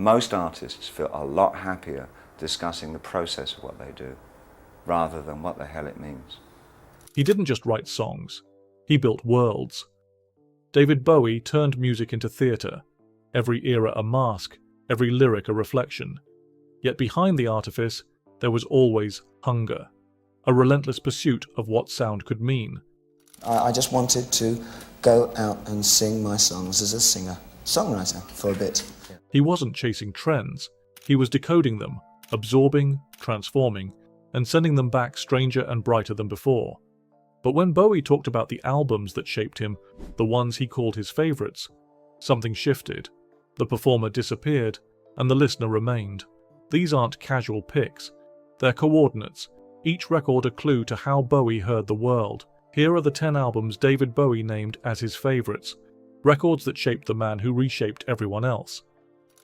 Most artists feel a lot happier discussing the process of what they do, rather than what the hell it means. He didn't just write songs, he built worlds. David Bowie turned music into theatre, every era a mask, every lyric a reflection. Yet behind the artifice, there was always hunger, a relentless pursuit of what sound could mean. I just wanted to go out and sing my songs as a singer-songwriter for a bit. He wasn't chasing trends, he was decoding them, absorbing, transforming, and sending them back stranger and brighter than before. But when Bowie talked about the albums that shaped him, the ones he called his favourites, something shifted. The performer disappeared, and the listener remained. These aren't casual picks. They're coordinates, each record a clue to how Bowie heard the world. Here are the 10 albums David Bowie named as his favourites, records that shaped the man who reshaped everyone else.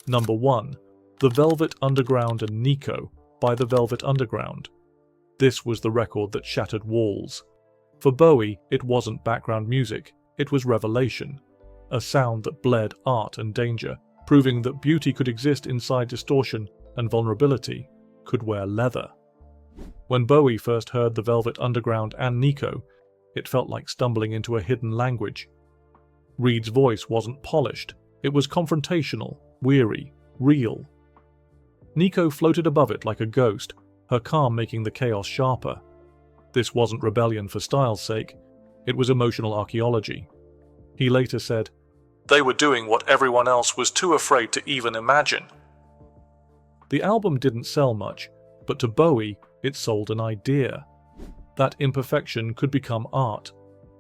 Number 1. The Velvet Underground and Nico by The Velvet Underground. This was the record that shattered walls. For Bowie, it wasn't background music, it was revelation. A sound that bled art and danger, proving that beauty could exist inside distortion and vulnerability could wear leather. When Bowie first heard The Velvet Underground and Nico, it felt like stumbling into a hidden language. Reed's voice wasn't polished, it was confrontational, weary, real. Nico floated above it like a ghost, her calm making the chaos sharper. This wasn't rebellion for style's sake, it was emotional archaeology. He later said, "They were doing what everyone else was too afraid to even imagine." The album didn't sell much, but to Bowie, it sold an idea. That imperfection could become art,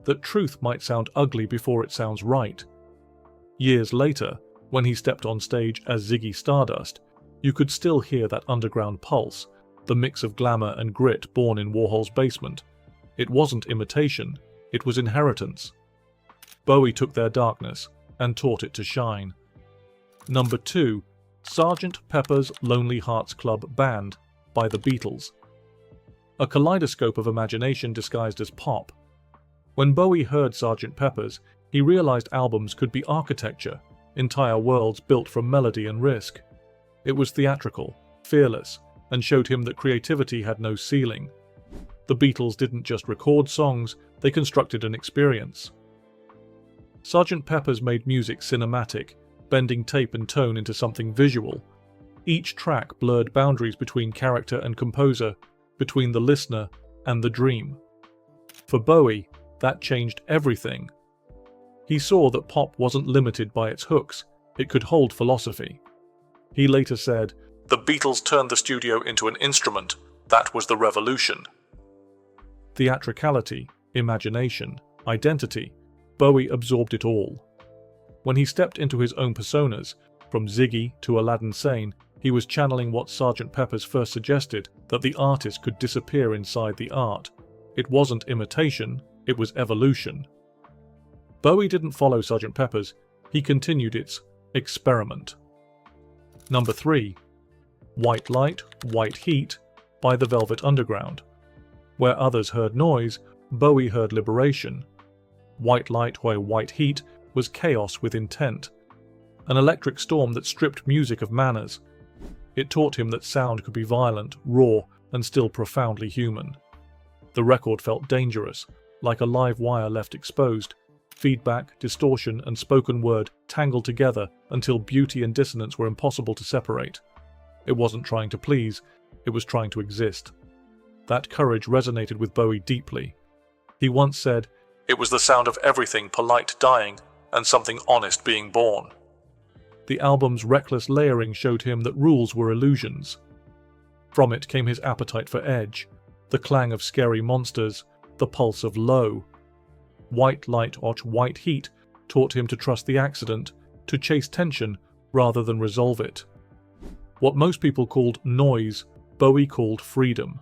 that truth might sound ugly before it sounds right. Years later, when he stepped on stage as Ziggy Stardust, you could still hear that underground pulse, the mix of glamour and grit born in Warhol's basement. It wasn't imitation, it was inheritance. Bowie took their darkness and taught it to shine. Number 2. Sgt. Pepper's Lonely Hearts Club Band by the Beatles. A kaleidoscope of imagination disguised as pop. When Bowie heard Sgt. Pepper's, he realized albums could be architecture, entire worlds built from melody and risk. It was theatrical, fearless, and showed him that creativity had no ceiling. The Beatles didn't just record songs, they constructed an experience. Sgt. Pepper's made music cinematic, bending tape and tone into something visual. Each track blurred boundaries between character and composer, between the listener and the dream. For Bowie, that changed everything. He saw that pop wasn't limited by its hooks, it could hold philosophy. He later said, "The Beatles turned the studio into an instrument, that was the revolution." Theatricality, imagination, identity, Bowie absorbed it all. When he stepped into his own personas, from Ziggy to Aladdin Sane, he was channeling what Sgt. Pepper's first suggested, that the artist could disappear inside the art. It wasn't imitation, it was evolution. Bowie didn't follow Sgt. Pepper's, he continued its experiment. Number 3. White Light, White Heat by The Velvet Underground. Where others heard noise, Bowie heard liberation. White Light, White Heat was chaos with intent. An electric storm that stripped music of manners. It taught him that sound could be violent, raw, and still profoundly human. The record felt dangerous, like a live wire left exposed. Feedback, distortion, and spoken word tangled together until beauty and dissonance were impossible to separate. It wasn't trying to please, it was trying to exist. That courage resonated with Bowie deeply. He once said, "It was the sound of everything polite dying and something honest being born." The album's reckless layering showed him that rules were illusions. From it came his appetite for edge, the clang of scary monsters, the pulse of low. White Light, White Heat taught him to trust the accident, to chase tension rather than resolve it. What most people called noise, Bowie called freedom,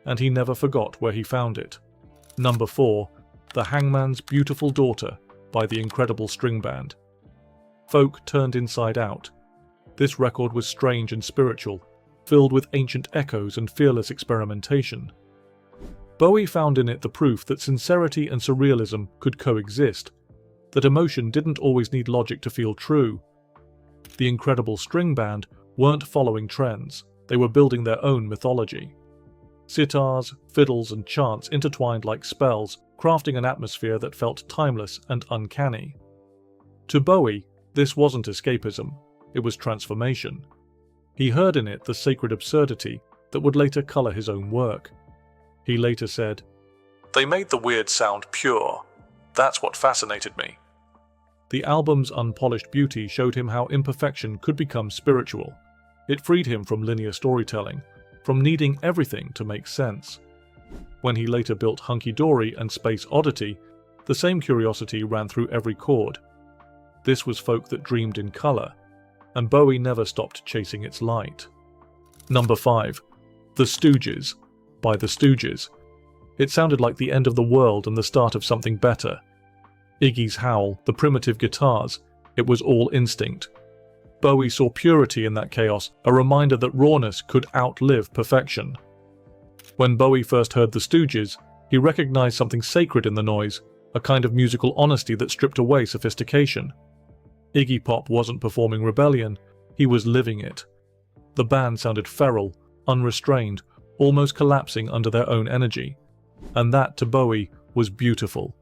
and he never forgot where he found it. Number 4. The Hangman's Beautiful Daughter by the Incredible String Band. Folk turned inside out. This record was strange and spiritual, filled with ancient echoes and fearless experimentation. Bowie found in it the proof that sincerity and surrealism could coexist, that emotion didn't always need logic to feel true. The incredible string band weren't following trends, they were building their own mythology. Sitars, fiddles, and chants intertwined like spells, crafting an atmosphere that felt timeless and uncanny. To Bowie, this wasn't escapism, it was transformation. He heard in it the sacred absurdity that would later colour his own work. He later said, "They made the weird sound pure. That's what fascinated me." The album's unpolished beauty showed him how imperfection could become spiritual. It freed him from linear storytelling, from needing everything to make sense. When he later built Hunky Dory and Space Oddity, the same curiosity ran through every chord. This was folk that dreamed in colour, and Bowie never stopped chasing its light. Number 5. The Stooges, by the Stooges. It sounded like the end of the world and the start of something better. Iggy's howl, the primitive guitars, it was all instinct. Bowie saw purity in that chaos, a reminder that rawness could outlive perfection. When Bowie first heard the Stooges, he recognized something sacred in the noise, a kind of musical honesty that stripped away sophistication. Iggy Pop wasn't performing rebellion, he was living it. The band sounded feral, unrestrained, almost collapsing under their own energy. And that, to Bowie, was beautiful.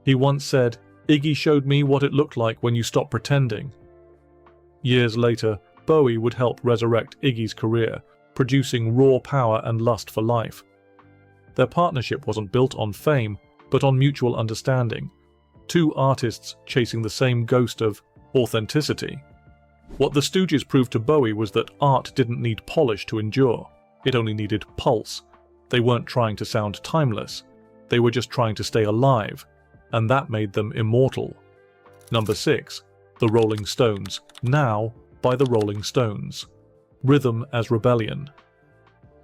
He once said, "Iggy showed me what it looked like when you stop pretending." Years later, Bowie would help resurrect Iggy's career, producing raw power and lust for life. Their partnership wasn't built on fame, but on mutual understanding. Two artists chasing the same ghost of authenticity. What the Stooges proved to Bowie was that art didn't need polish to endure. It only needed pulse. They weren't trying to sound timeless. They were just trying to stay alive, and that made them immortal. Number 6. The Rolling Stones, Now by the Rolling Stones. Rhythm as Rebellion.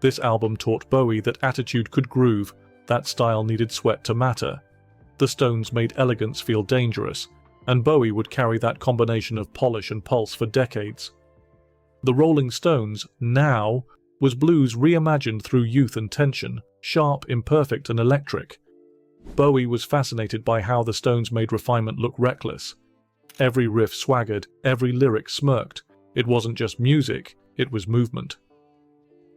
This album taught Bowie that attitude could groove, that style needed sweat to matter. The Stones made elegance feel dangerous, and Bowie would carry that combination of polish and pulse for decades. The Rolling Stones, Now, was blues reimagined through youth and tension, sharp, imperfect, and electric. Bowie was fascinated by how the Stones made refinement look reckless. Every riff swaggered, every lyric smirked. It wasn't just music, it was movement.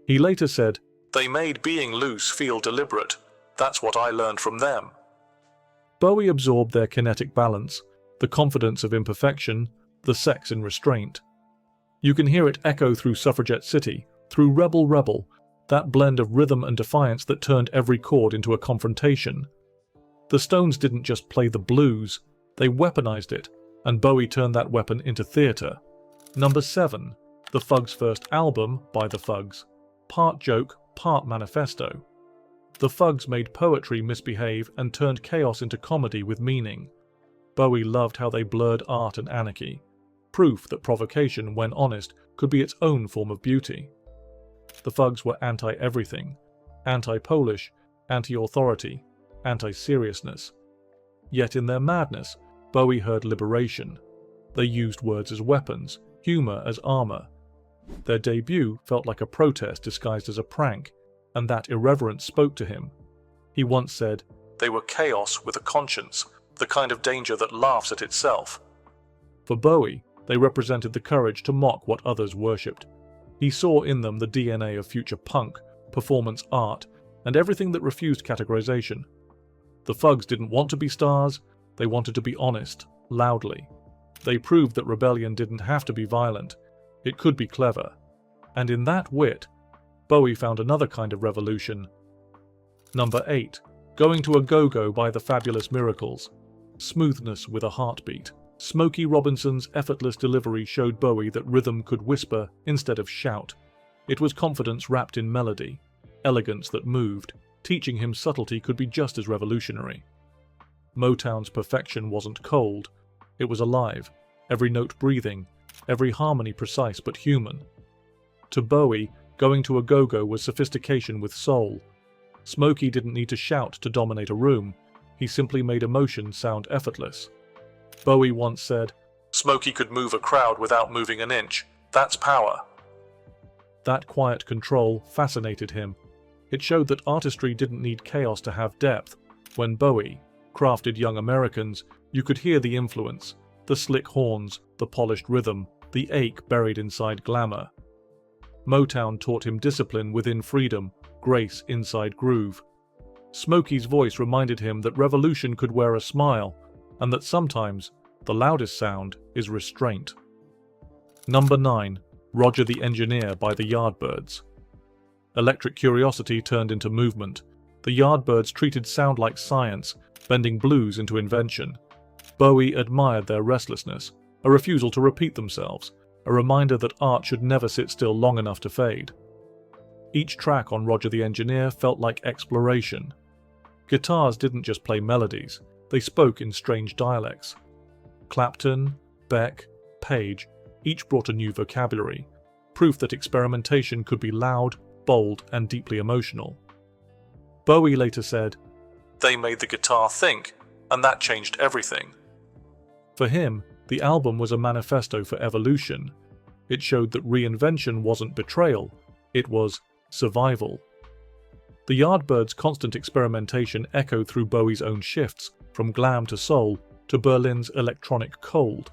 He later said, "They made being loose feel deliberate. That's what I learned from them." Bowie absorbed their kinetic balance, the confidence of imperfection, the sex in restraint. You can hear it echo through Suffragette City, through Rebel Rebel, that blend of rhythm and defiance that turned every chord into a confrontation. The Stones didn't just play the blues, they weaponized it, and Bowie turned that weapon into theatre. Number 7. The Fugs' first album, by the Fugs. Part joke, part manifesto. The Fugs made poetry misbehave and turned chaos into comedy with meaning. Bowie loved how they blurred art and anarchy. Proof that provocation, when honest, could be its own form of beauty. The Fugs were anti-everything. Anti-Polish, anti-authority, anti-seriousness. Yet in their madness, Bowie heard liberation. They used words as weapons, humour as armour. Their debut felt like a protest disguised as a prank, and that irreverence spoke to him. He once said, "They were chaos with a conscience, the kind of danger that laughs at itself." For Bowie, they represented the courage to mock what others worshipped. He saw in them the DNA of future punk, performance art, and everything that refused categorization. The Fugs didn't want to be stars, they wanted to be honest, loudly. They proved that rebellion didn't have to be violent, it could be clever. And in that wit, Bowie found another kind of revolution. Number 8. Going to a Go-Go by the Fabulous Miracles. Smoothness with a heartbeat. Smokey Robinson's effortless delivery showed Bowie that rhythm could whisper instead of shout. It was confidence wrapped in melody, elegance that moved, teaching him subtlety could be just as revolutionary. Motown's perfection wasn't cold, it was alive, every note breathing, every harmony precise but human. To Bowie, going to a go-go was sophistication with soul. Smokey didn't need to shout to dominate a room, he simply made emotion sound effortless. Bowie once said, "Smokey could move a crowd without moving an inch. That's power." That quiet control fascinated him. It showed that artistry didn't need chaos to have depth. When Bowie crafted Young Americans, you could hear the influence, the slick horns, the polished rhythm, the ache buried inside glamour. Motown taught him discipline within freedom, grace inside groove. Smokey's voice reminded him that revolution could wear a smile, and that sometimes the loudest sound is restraint. Number 9. Roger the Engineer by the Yardbirds. Electric curiosity turned into movement. The Yardbirds treated sound like science, bending blues into invention. Bowie admired their restlessness, a refusal to repeat themselves, a reminder that art should never sit still long enough to fade. Each track on Roger the Engineer felt like exploration. Guitars didn't just play melodies, they spoke in strange dialects. Clapton, Beck, Page each brought a new vocabulary, proof that experimentation could be loud, bold, and deeply emotional. Bowie later said, "They made the guitar think, and that changed everything." For him, the album was a manifesto for evolution. It showed that reinvention wasn't betrayal, it was survival. The Yardbirds' constant experimentation echoed through Bowie's own shifts, from glam to soul, to Berlin's electronic cold.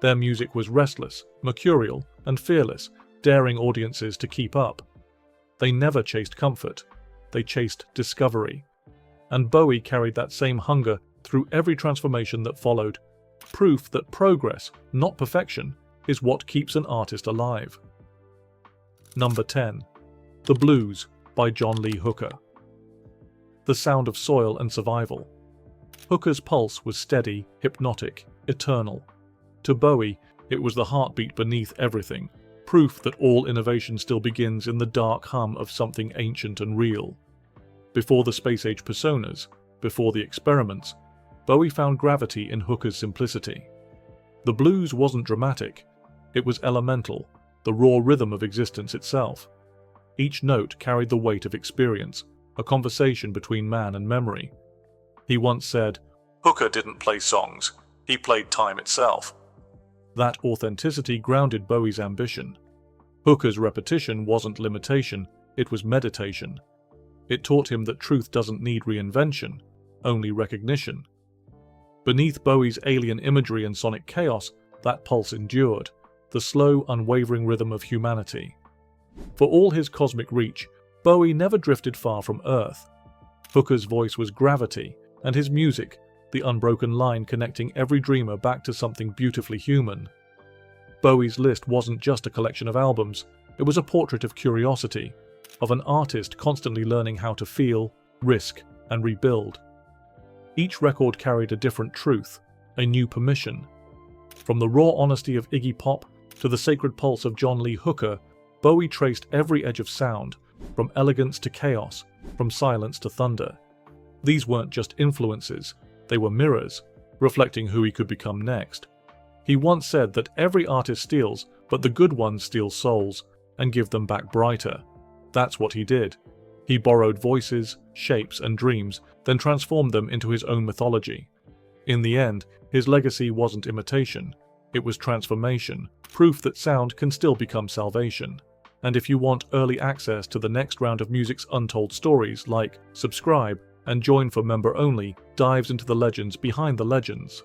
Their music was restless, mercurial, and fearless, daring audiences to keep up. They never chased comfort, they chased discovery. And Bowie carried that same hunger through every transformation that followed, proof that progress, not perfection, is what keeps an artist alive. Number 10. The Blues by John Lee Hooker. The sound of soil and survival. Hooker's pulse was steady, hypnotic, eternal. To Bowie, it was the heartbeat beneath everything, proof that all innovation still begins in the dark hum of something ancient and real. Before the space-age personas, before the experiments, Bowie found gravity in Hooker's simplicity. The blues wasn't dramatic, it was elemental, the raw rhythm of existence itself. Each note carried the weight of experience, a conversation between man and memory. He once said, "Hooker didn't play songs, he played time itself." That authenticity grounded Bowie's ambition. Hooker's repetition wasn't limitation, it was meditation. It taught him that truth doesn't need reinvention, only recognition. Beneath Bowie's alien imagery and sonic chaos, that pulse endured, the slow, unwavering rhythm of humanity. For all his cosmic reach, Bowie never drifted far from Earth. Hooker's voice was gravity, and his music, the unbroken line connecting every dreamer back to something beautifully human. Bowie's list wasn't just a collection of albums, it was a portrait of curiosity, of an artist constantly learning how to feel, risk, and rebuild. Each record carried a different truth, a new permission. From the raw honesty of Iggy Pop to the sacred pulse of John Lee Hooker, Bowie traced every edge of sound, from elegance to chaos, from silence to thunder. These weren't just influences, they were mirrors, reflecting who he could become next. He once said that every artist steals, but the good ones steal souls, and give them back brighter. That's what he did. He borrowed voices, shapes, and dreams, then transformed them into his own mythology. In the end, his legacy wasn't imitation, it was transformation, proof that sound can still become salvation. And if you want early access to the next round of music's untold stories, subscribe, and join for member-only dives into the legends behind the legends.